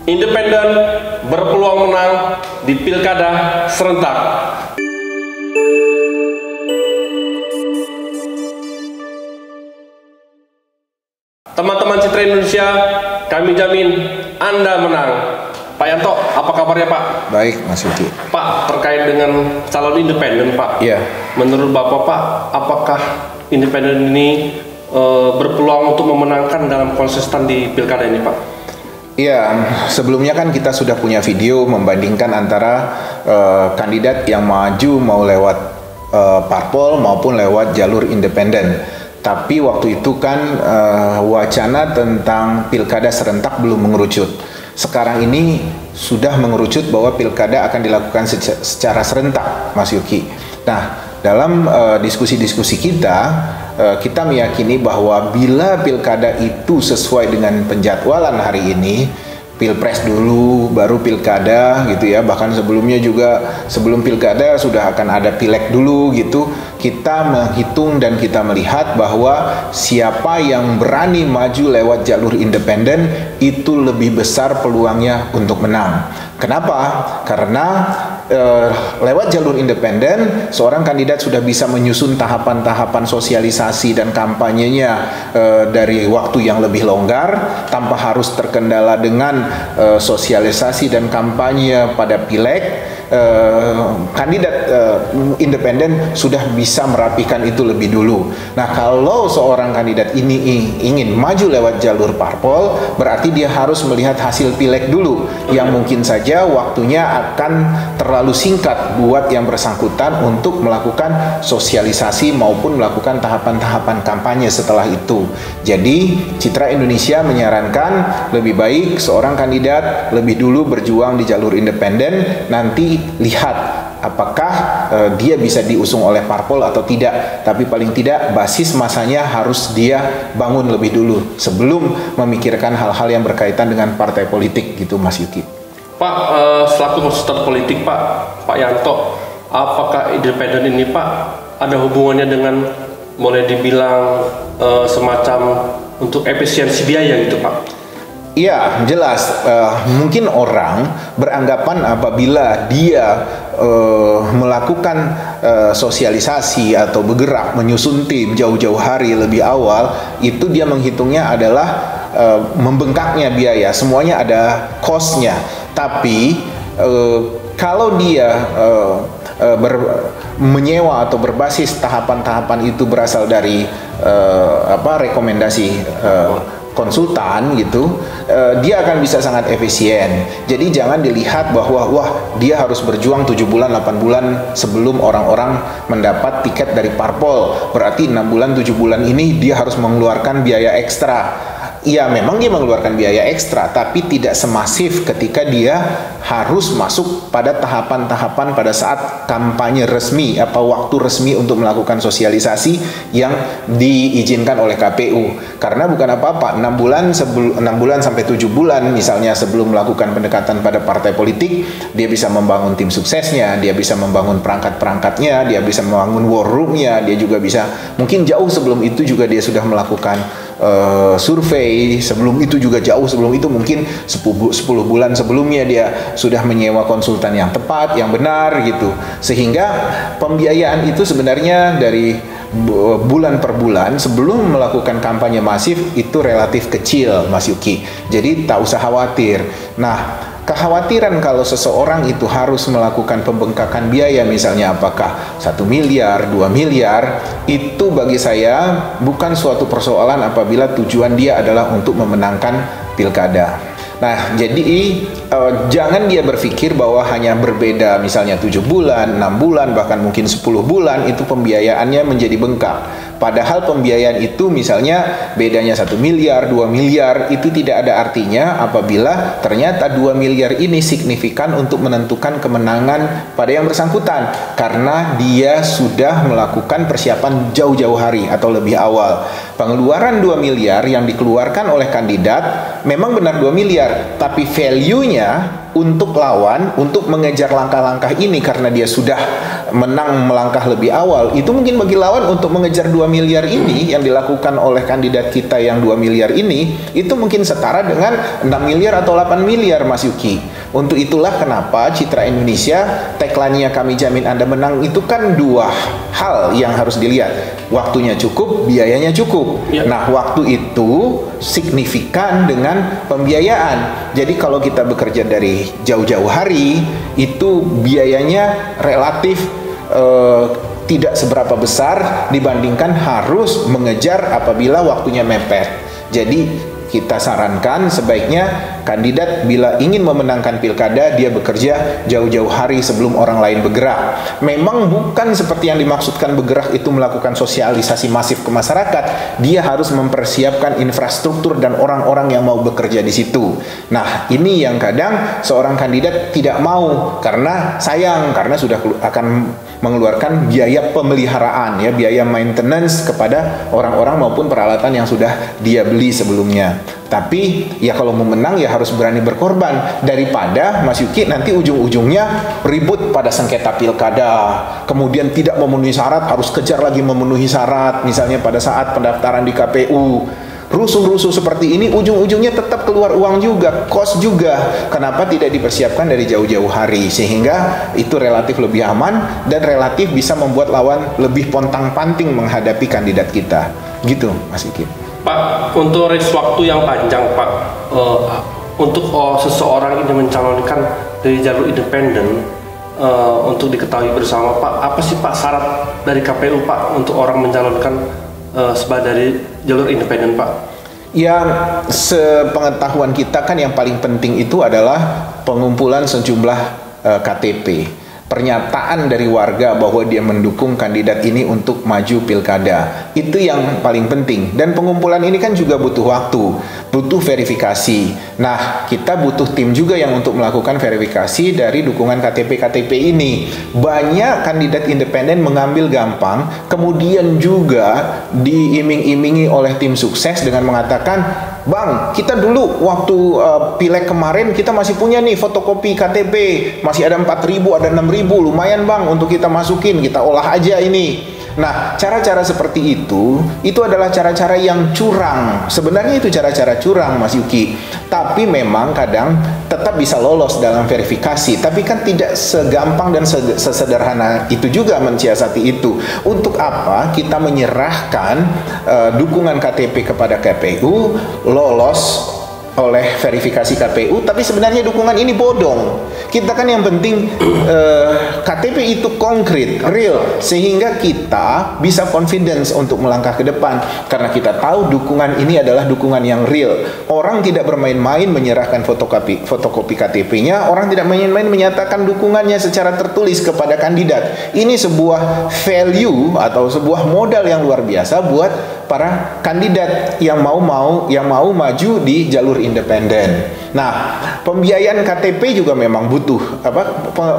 Independen berpeluang menang di pilkada serentak. Teman-teman Citra Indonesia, kami jamin Anda menang. Pak Yanto, apa kabarnya Pak? Baik, Mas Yuki. Pak, terkait dengan calon independen Pak. Iya. Menurut Bapak Pak, apakah independen ini berpeluang untuk memenangkan dalam konsisten di pilkada ini Pak? Iya, sebelumnya kan kita sudah punya video membandingkan antara kandidat yang maju mau lewat parpol maupun lewat jalur independen. Tapi waktu itu kan wacana tentang pilkada serentak belum mengerucut. Sekarang ini sudah mengerucut bahwa pilkada akan dilakukan secara serentak, Mas Yuki. Nah, dalam diskusi-diskusi kita meyakini bahwa bila pilkada itu sesuai dengan penjadwalan hari ini, pilpres dulu, baru pilkada gitu ya. Bahkan sebelumnya juga, sebelum pilkada sudah akan ada pileg dulu gitu. Kita menghitung dan kita melihat bahwa siapa yang berani maju lewat jalur independen itu lebih besar peluangnya untuk menang. Kenapa? Karena lewat jalur independen, seorang kandidat sudah bisa menyusun tahapan-tahapan sosialisasi dan kampanyenya dari waktu yang lebih longgar, tanpa harus terkendala dengan sosialisasi dan kampanye pada pileg. Kandidat independen sudah bisa merapikan itu lebih dulu. Nah, kalau seorang kandidat ini ingin maju lewat jalur parpol, berarti dia harus melihat hasil pileg dulu, yang mungkin saja waktunya akan terlalu singkat buat yang bersangkutan untuk melakukan sosialisasi maupun melakukan tahapan-tahapan kampanye setelah itu. Jadi, Citra Indonesia menyarankan lebih baik seorang kandidat lebih dulu berjuang di jalur independen, nanti lihat apakah dia bisa diusung oleh parpol atau tidak. Tapi paling tidak basis masanya harus dia bangun lebih dulu sebelum memikirkan hal-hal yang berkaitan dengan partai politik gitu, Mas Yuki. Pak, selaku konsultan politik Pak Yanto, apakah independen ini Pak ada hubungannya dengan boleh dibilang semacam untuk efisiensi biaya gitu Pak? Iya, jelas. Mungkin orang beranggapan apabila dia melakukan sosialisasi atau bergerak menyusun tim jauh-jauh hari lebih awal, itu dia menghitungnya adalah membengkaknya biaya. Semuanya ada cost-nya. Tapi kalau dia menyewa atau berbasis tahapan-tahapan itu berasal dari rekomendasi konsultan gitu, dia akan bisa sangat efisien. Jadi jangan dilihat bahwa wah dia harus berjuang 7 bulan 8 bulan sebelum orang-orang mendapat tiket dari parpol, berarti 6 bulan 7 bulan ini dia harus mengeluarkan biaya ekstra. Iya, memang dia mengeluarkan biaya ekstra, tapi tidak semasif ketika dia harus masuk pada tahapan-tahapan pada saat kampanye resmi atau waktu resmi untuk melakukan sosialisasi yang diizinkan oleh KPU. Karena bukan apa-apa, 6 bulan sampai 7 bulan misalnya sebelum melakukan pendekatan pada partai politik, dia bisa membangun tim suksesnya, dia bisa membangun perangkat-perangkatnya, dia bisa membangun war room-nya, dia juga bisa, mungkin jauh sebelum itu juga dia sudah melakukan survei, sebelum itu juga jauh sebelum itu mungkin 10 bulan sebelumnya dia sudah menyewa konsultan yang tepat, yang benar gitu. Sehingga pembiayaan itu sebenarnya dari bulan per bulan sebelum melakukan kampanye masif itu relatif kecil, Mas Yuki. Jadi tak usah khawatir. Nah, kekhawatiran kalau seseorang itu harus melakukan pembengkakan biaya, misalnya apakah 1 miliar, 2 miliar, itu bagi saya bukan suatu persoalan apabila tujuan dia adalah untuk memenangkan pilkada. Nah, jadi jangan dia berpikir bahwa hanya berbeda misalnya 7 bulan, 6 bulan, bahkan mungkin 10 bulan itu pembiayaannya menjadi bengkak. Padahal pembiayaan itu misalnya bedanya 1 miliar, 2 miliar, itu tidak ada artinya apabila ternyata 2 miliar ini signifikan untuk menentukan kemenangan pada yang bersangkutan. Karena dia sudah melakukan persiapan jauh-jauh hari atau lebih awal. Pengeluaran 2 miliar yang dikeluarkan oleh kandidat memang benar 2 miliar, tapi value-nya untuk lawan, untuk mengejar langkah-langkah ini karena dia sudah menang melangkah lebih awal, itu mungkin bagi lawan untuk mengejar 2 miliar ini yang dilakukan oleh kandidat kita yang 2 miliar ini, itu mungkin setara dengan 6 miliar atau 8 miliar, Mas Yuki. Untuk itulah kenapa Citra Indonesia, tagline-nya kami jamin Anda menang, itu kan 2 hal yang harus dilihat. Waktunya cukup, biayanya cukup. Ya. Nah, waktu itu signifikan dengan pembiayaan. Jadi kalau kita bekerja dari jauh-jauh hari, itu biayanya relatif tidak seberapa besar dibandingkan harus mengejar apabila waktunya mepet. Jadi kita sarankan sebaiknya kandidat bila ingin memenangkan pilkada, dia bekerja jauh-jauh hari sebelum orang lain bergerak. Memang bukan seperti yang dimaksudkan bergerak itu melakukan sosialisasi masif ke masyarakat. Dia harus mempersiapkan infrastruktur dan orang-orang yang mau bekerja di situ. Nah, ini yang kadang seorang kandidat tidak mau karena sayang, karena sudah akan mengeluarkan biaya pemeliharaan, ya, biaya maintenance kepada orang-orang maupun peralatan yang sudah dia beli sebelumnya. Tapi ya kalau mau menang ya harus berani berkorban, daripada Mas Yuki nanti ujung-ujungnya ribut pada sengketa pilkada, kemudian tidak memenuhi syarat, harus kejar lagi memenuhi syarat, misalnya pada saat pendaftaran di KPU. Rusuh-rusuh seperti ini ujung-ujungnya tetap keluar uang juga, cost juga. Kenapa tidak dipersiapkan dari jauh-jauh hari, sehingga itu relatif lebih aman dan relatif bisa membuat lawan lebih pontang-panting menghadapi kandidat kita. Gitu, Mas Iki. Pak, untuk range waktu yang panjang, Pak, untuk seseorang ini mencalonkan dari jalur independen, untuk diketahui bersama, Pak, apa sih Pak syarat dari KPU, Pak, untuk orang mencalonkan sebagai dari jalur independen, Pak? Ya, sepengetahuan kita kan yang paling penting itu adalah pengumpulan sejumlah KTP. Pernyataan dari warga bahwa dia mendukung kandidat ini untuk maju pilkada. Itu yang paling penting. Dan pengumpulan ini kan juga butuh waktu, butuh verifikasi. Nah, kita butuh tim juga yang untuk melakukan verifikasi dari dukungan KTP-KTP ini. Banyak kandidat independen mengambil gampang, kemudian juga diiming-imingi oleh tim sukses dengan mengatakan, Bang, kita dulu waktu pileg kemarin kita masih punya nih fotokopi KTP, masih ada 4.000, ada 6.000, lumayan Bang untuk kita masukin, kita olah aja ini. Nah, cara-cara seperti itu adalah cara-cara yang curang. Sebenarnya itu cara-cara curang, Mas Yuki. Tapi memang kadang tetap bisa lolos dalam verifikasi. Tapi kan tidak segampang dan sesederhana itu juga mensiasati itu. Untuk apa kita menyerahkan dukungan KTP kepada KPU, lolos oleh verifikasi KPU, tapi sebenarnya dukungan ini bodong. Kita kan yang penting KTP itu konkret, real, sehingga kita bisa confidence untuk melangkah ke depan karena kita tahu dukungan ini adalah dukungan yang real. Orang tidak bermain-main menyerahkan fotokopi KTP-nya, orang tidak main-main menyatakan dukungannya secara tertulis kepada kandidat. Ini sebuah value atau sebuah modal yang luar biasa buat para kandidat yang mau maju di jalur independen. Nah, pembiayaan KTP juga memang butuh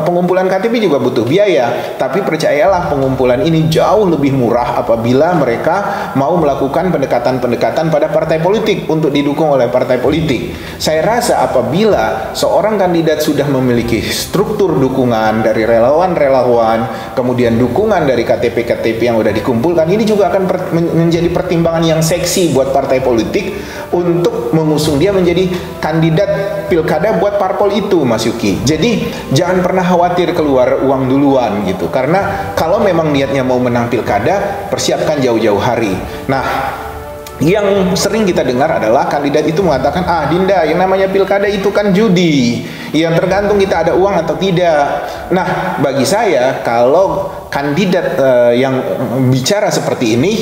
pengumpulan KTP juga butuh biaya, tapi percayalah pengumpulan ini jauh lebih murah apabila mereka mau melakukan pendekatan-pendekatan pada partai politik untuk didukung oleh partai politik. Saya rasa apabila seorang kandidat sudah memiliki struktur dukungan dari relawan-relawan, kemudian dukungan dari KTP-KTP yang sudah dikumpulkan, ini juga akan menjadi pertimbangan yang seksi buat partai politik untuk mengusung dia menjadi kandidat pilkada buat parpol itu, Mas Yuki. Jadi jangan pernah khawatir keluar uang duluan gitu, karena kalau memang niatnya mau menang pilkada, persiapkan jauh-jauh hari. Nah, yang sering kita dengar adalah kandidat itu mengatakan, Dinda, yang namanya pilkada itu kan judi, yang tergantung kita ada uang atau tidak. Nah, bagi saya kalau kandidat yang bicara seperti ini,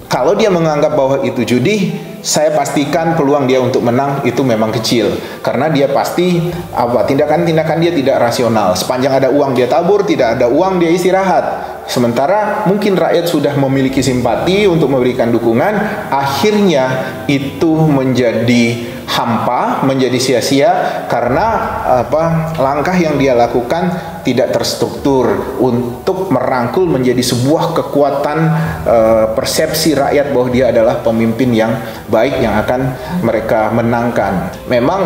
kalau dia menganggap bahwa itu judi, saya pastikan peluang dia untuk menang itu memang kecil, karena dia pasti tindakan-tindakan dia tidak rasional. Sepanjang ada uang dia tabur, tidak ada uang dia istirahat. Sementara mungkin rakyat sudah memiliki simpati untuk memberikan dukungan, akhirnya itu menjadi hampa, menjadi sia-sia karena langkah yang dia lakukan tidak terstruktur untuk merangkul menjadi sebuah kekuatan persepsi rakyat bahwa dia adalah pemimpin yang baik yang akan mereka menangkan. Memang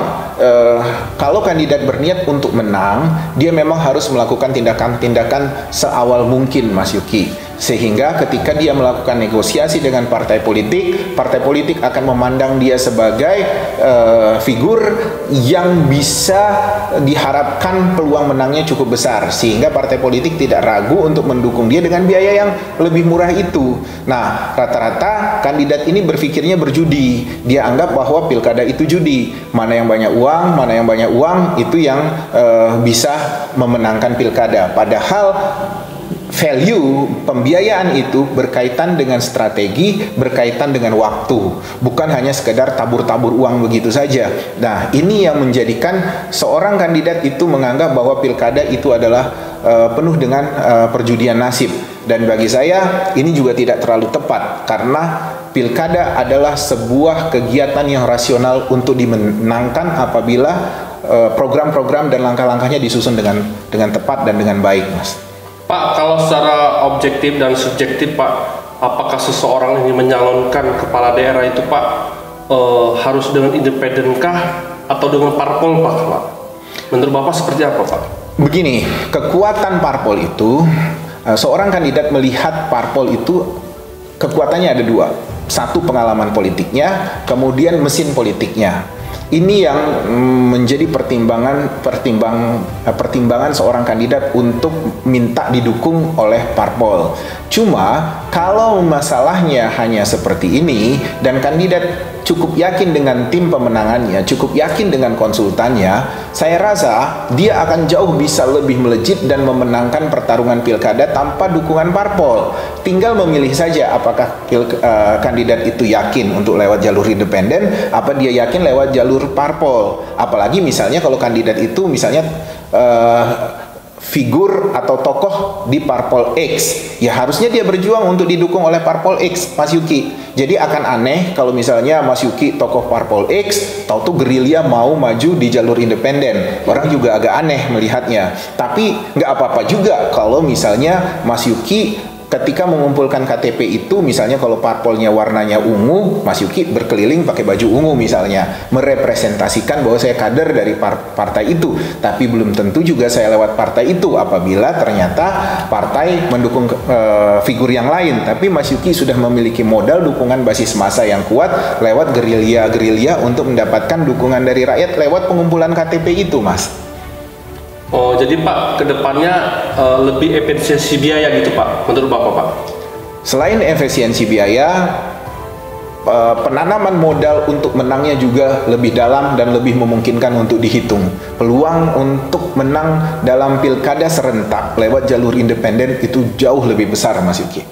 kalau kandidat berniat untuk menang, dia memang harus melakukan tindakan-tindakan seawal mungkin, Mas Yuki. Sehingga ketika dia melakukan negosiasi dengan partai politik akan memandang dia sebagai figur yang bisa diharapkan peluang menangnya cukup besar, sehingga partai politik tidak ragu untuk mendukung dia dengan biaya yang lebih murah itu. Nah, rata-rata kandidat ini berpikirnya berjudi. Dia anggap bahwa pilkada itu judi. Mana yang banyak uang itu yang bisa memenangkan pilkada. Padahal value pembiayaan itu berkaitan dengan strategi, berkaitan dengan waktu, bukan hanya sekedar tabur-tabur uang begitu saja. Nah, ini yang menjadikan seorang kandidat itu menganggap bahwa pilkada itu adalah penuh dengan perjudian nasib. Dan bagi saya ini juga tidak terlalu tepat, karena pilkada adalah sebuah kegiatan yang rasional untuk dimenangkan apabila program-program dan langkah-langkahnya disusun dengan tepat dan dengan baik, Mas. Pak, kalau secara objektif dan subjektif, Pak, apakah seseorang ini menyalonkan kepala daerah itu, Pak, harus dengan independenkah atau dengan parpol, Pak? Menurut Bapak seperti apa, Pak? Begini, kekuatan parpol itu, seorang kandidat melihat parpol itu kekuatannya ada dua. Satu, pengalaman politiknya, kemudian mesin politiknya. Ini yang menjadi pertimbangan seorang kandidat untuk minta didukung oleh parpol. Cuma kalau masalahnya hanya seperti ini dan kandidat cukup yakin dengan tim pemenangannya, cukup yakin dengan konsultannya, saya rasa dia akan jauh bisa lebih melejit dan memenangkan pertarungan pilkada tanpa dukungan parpol. Tinggal memilih saja apakah kandidat itu yakin untuk lewat jalur independen, apa dia yakin lewat jalur parpol. Apalagi misalnya kalau kandidat itu misalnya figur atau tokoh di parpol X, ya harusnya dia berjuang untuk didukung oleh parpol X, Mas Yuki. Jadi akan aneh kalau misalnya Mas Yuki tokoh parpol X, tahu-tahu gerilya mau maju di jalur independen. Orang juga agak aneh melihatnya. Tapi nggak apa-apa juga kalau misalnya Mas Yuki ketika mengumpulkan KTP itu, misalnya kalau parpolnya warnanya ungu, Mas Yuki berkeliling pakai baju ungu misalnya, merepresentasikan bahwa saya kader dari partai itu. Tapi belum tentu juga saya lewat partai itu apabila ternyata partai mendukung figur yang lain. Tapi Mas Yuki sudah memiliki modal dukungan basis massa yang kuat lewat gerilya untuk mendapatkan dukungan dari rakyat lewat pengumpulan KTP itu, Mas. Oh, jadi Pak, kedepannya lebih efisiensi biaya gitu, Pak, menurut Bapak, Pak? Selain efisiensi biaya, penanaman modal untuk menangnya juga lebih dalam dan lebih memungkinkan untuk dihitung. Peluang untuk menang dalam pilkada serentak lewat jalur independen itu jauh lebih besar, Mas Yuki.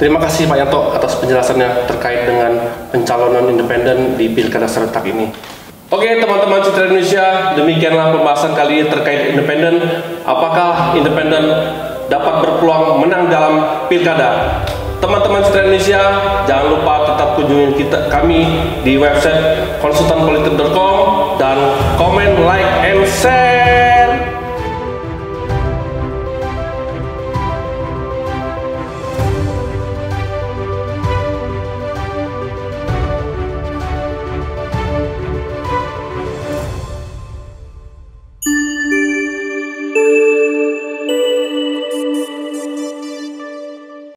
Terima kasih Pak Yanto atas penjelasannya terkait dengan pencalonan independen di pilkada serentak ini. Oke teman-teman Citra Indonesia, demikianlah pembahasan kali ini terkait independen. Apakah independen dapat berpeluang menang dalam pilkada? Teman-teman Citra Indonesia, jangan lupa tetap kunjungi kami di website konsultanpolitik.com dan komen, like, and share.